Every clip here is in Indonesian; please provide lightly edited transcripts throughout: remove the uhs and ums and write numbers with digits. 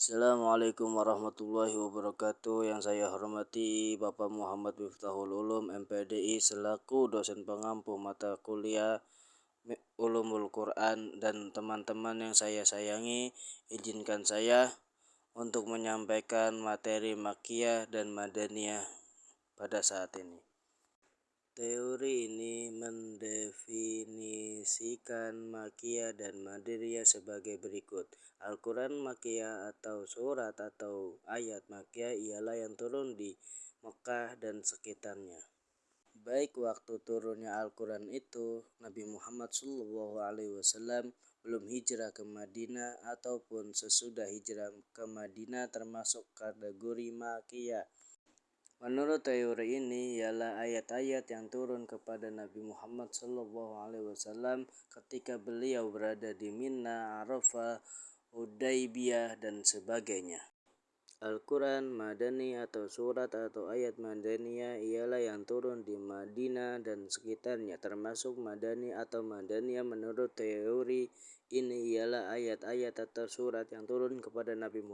Assalamualaikum warahmatullahi wabarakatuh. Yang saya hormati Bapak Muhammad Miftahul Ulum MPDI selaku dosen pengampu mata kuliah Ulumul Quran dan teman-teman yang saya sayangi, izinkan saya untuk menyampaikan materi Makkiyah dan Madaniyah pada saat ini. Teori ini mendefinisikan Makkiyah dan Madaniyah sebagai berikut. Al-Quran Makkiyah atau surat atau ayat Makkiyah ialah yang turun di Mekah dan sekitarnya. Baik waktu turunnya Al-Quran itu, Nabi Muhammad SAW belum hijrah ke Madinah ataupun sesudah hijrah ke Madinah termasuk kategori Makkiyah. Menurut teori ini ialah ayat-ayat yang turun kepada Nabi Muhammad SAW ketika beliau berada di Mina, Arafah, Hudaybiyah dan sebagainya. Al-Quran Madani atau surat atau ayat Madaniyah ialah yang turun di Madinah dan sekitarnya, termasuk Madani atau Madaniyah. Menurut teori ini ialah ayat-ayat atau surat yang turun kepada Nabi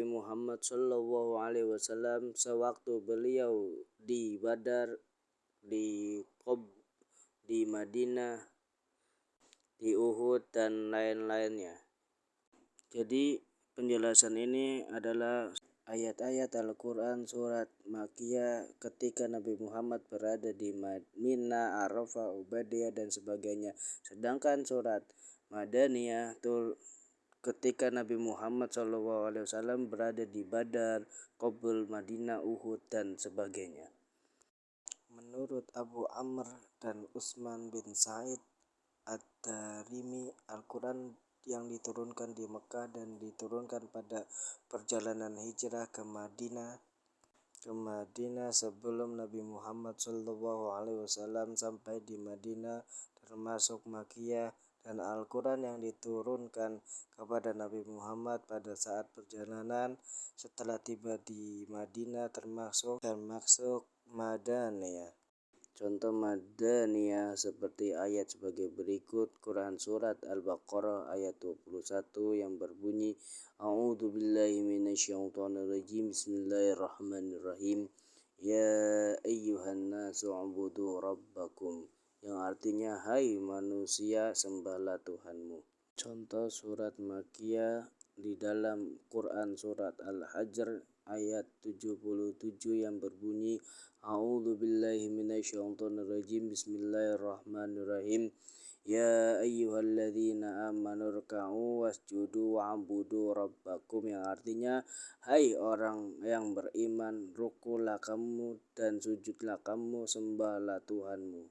Muhammad SAW sewaktu beliau di Badar, di di Madinah, di Uhud dan lain-lainnya. Jadi penjelasan ini adalah ayat-ayat Al-Quran surat Makkiyah ketika Nabi Muhammad berada di Mina, Arafah, Ubaidiyah dan sebagainya. Sedangkan surat Madaniyah ketika Nabi Muhammad SAW berada di Badar, Qabul, Madinah, Uhud dan sebagainya. Menurut Abu Amr dan Utsman bin Said Ad-Darimi, Al-Quran yang diturunkan di Mekah dan diturunkan pada perjalanan hijrah ke Madinah sebelum Nabi Muhammad SAW sampai di Madinah termasuk Makkiyah, dan Al-Quran yang diturunkan kepada Nabi Muhammad pada saat perjalanan setelah tiba di Madinah termasuk Madaniyah. Contoh Madaniyah seperti ayat sebagai berikut. Quran surat Al-Baqarah ayat 21 yang berbunyi A'udzu billahi minasyaitonir rajim. Bismillahirrahmanirrahim. Ya ayyuhan nasu ubudu rabbakum, yang artinya hai manusia sembahlah Tuhanmu. Contoh surat Makkiyah di dalam Quran surat Al-Hajr ayat 77 yang berbunyi A'udzu billahi minasyaitonir rajim. Bismillahirrahmanirrahim. Ya ayyuhalladzina amanu ruk'u wasjudu wa'budu rabbakum, yang artinya hai orang yang beriman, rukulah kamu dan sujudlah kamu, sembahlah Tuhanmu.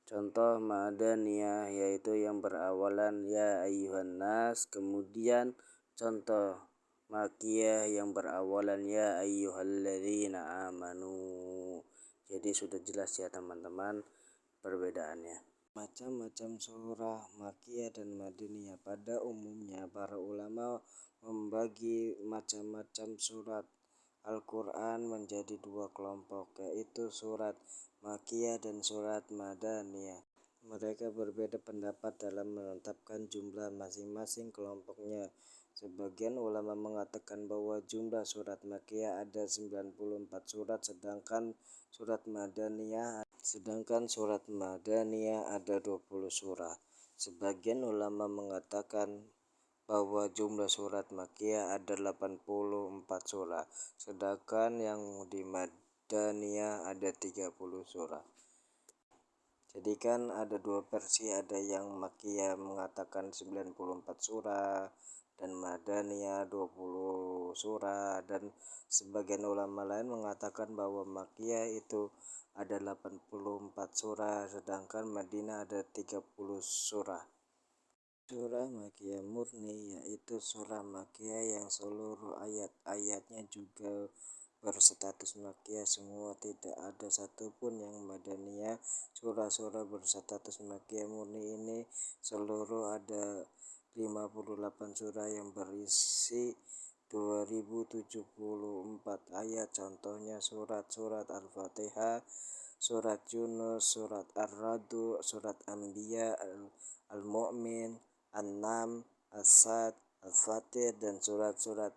Contoh Madaniyah yaitu yang berawalan ya ayyuhan nas. Kemudian contoh Makkiyah yang berawalan ya ayyuhalladzina amanu. Jadi sudah jelas ya teman-teman perbedaannya. Macam-macam surah Makkiyah dan Madaniyah. Pada umumnya para ulama membagi macam-macam surat Al-Quran menjadi dua kelompok, yaitu surat Makkiyah dan surat Madaniyah. Mereka berbeda pendapat dalam menetapkan jumlah masing-masing kelompoknya. Sebagian ulama mengatakan bahwa jumlah surat Makkiyah ada 94 surat, sedangkan surat Madaniyah ada 20 surah. Sebagian ulama mengatakan bahwa jumlah surat Makkiyah ada 84 surah, sedangkan yang di Madaniyah ada 30 surah. Jadi kan ada dua versi, ada yang Makkiyah mengatakan 94 surah dan Madaniyah 20 surah, dan sebagian ulama lain mengatakan bahwa Makkiyah itu ada 84 surah sedangkan Madinah ada 30 surah. Surah Makkiyah murni yaitu surah Makkiyah yang seluruh ayat-ayatnya juga berstatus Makkiyah semua, tidak ada satupun yang Madaniyah. Surah-surah berstatus Makkiyah murni ini seluruh ada 58 surah yang berisi 2074 ayat. Contohnya surat Al-Fatihah, surat Yunus, surat Ar-Ra'd, surat Anbiya, Al-Mu'min, An-Nam, As-Sad, Al-Fatir, dan surat-surat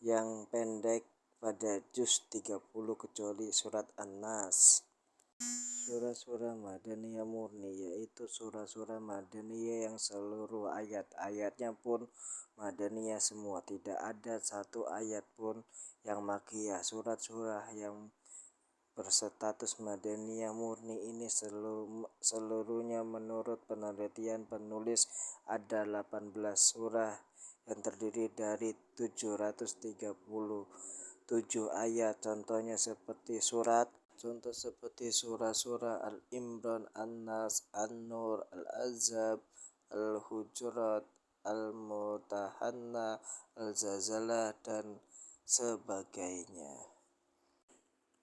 yang pendek pada juz 30 kecuali surat An-Nas. Surah-surah Madaniyah murni yaitu surah-surah Madaniyah yang seluruh ayat-ayatnya pun Madaniyah semua, tidak ada satu ayat pun yang Makkiyah. Surat-surah yang berstatus Madaniyah murni ini seluruhnya menurut penelitian penulis ada 18 surah yang terdiri dari 737 ayat. Contoh seperti surah-surah Al-Imran, An-Nas, An-Nur, Al-Ahzab, Al-Hujurat, Al-Mutahanna, Al-Zalzalah, dan sebagainya.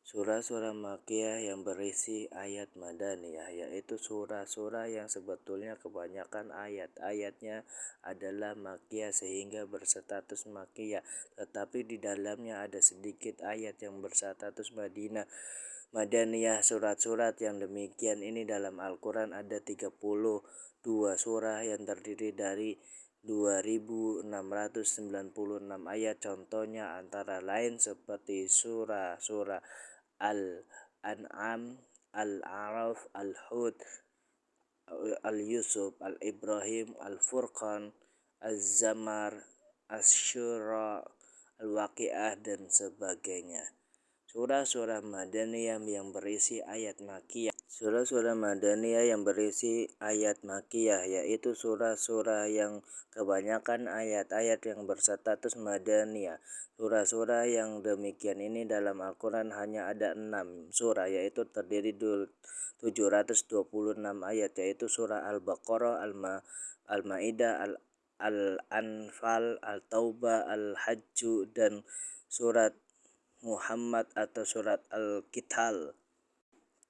Surah-surah Makkiyah yang berisi ayat Madaniyah yaitu surah-surah yang sebetulnya kebanyakan ayat-ayatnya adalah Makkiyah sehingga berstatus Makkiyah, tetapi di dalamnya ada sedikit ayat yang berstatus Madaniyah. Surat-surat yang demikian ini dalam Al-Quran ada 32 surah yang terdiri dari 2696 ayat. Contohnya antara lain seperti surah-surah Al-An'am, Al-A'raf, Al-Hud, Al-Yusuf, Al-Ibrahim, Al-Furqan, Az-Zamar, Asy-Syura, Al-Waqiah, dan sebagainya. Surah-surah Madaniyah yang berisi ayat Makkiyah. Surah-surah Madaniyah yang berisi ayat Makkiyah yaitu surah-surah yang kebanyakan ayat-ayat yang berstatus Madaniyah. Surah-surah yang demikian ini dalam Al-Quran hanya ada 6 surah yaitu terdiri 726 ayat yaitu surah Al-Baqarah, Al-Ma'idah, Al-Anfal, Al-Taubah, Al-Hajj, dan surat Muhammad atau surat Al-Qital.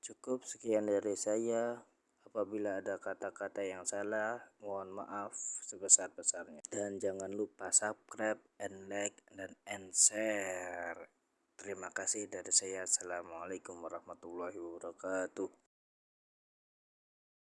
Cukup sekian dari saya. Apabila ada kata-kata yang salah, mohon maaf sebesar-besarnya. Dan jangan lupa subscribe, and like, dan share. Terima kasih dari saya. Assalamualaikum warahmatullahi wabarakatuh.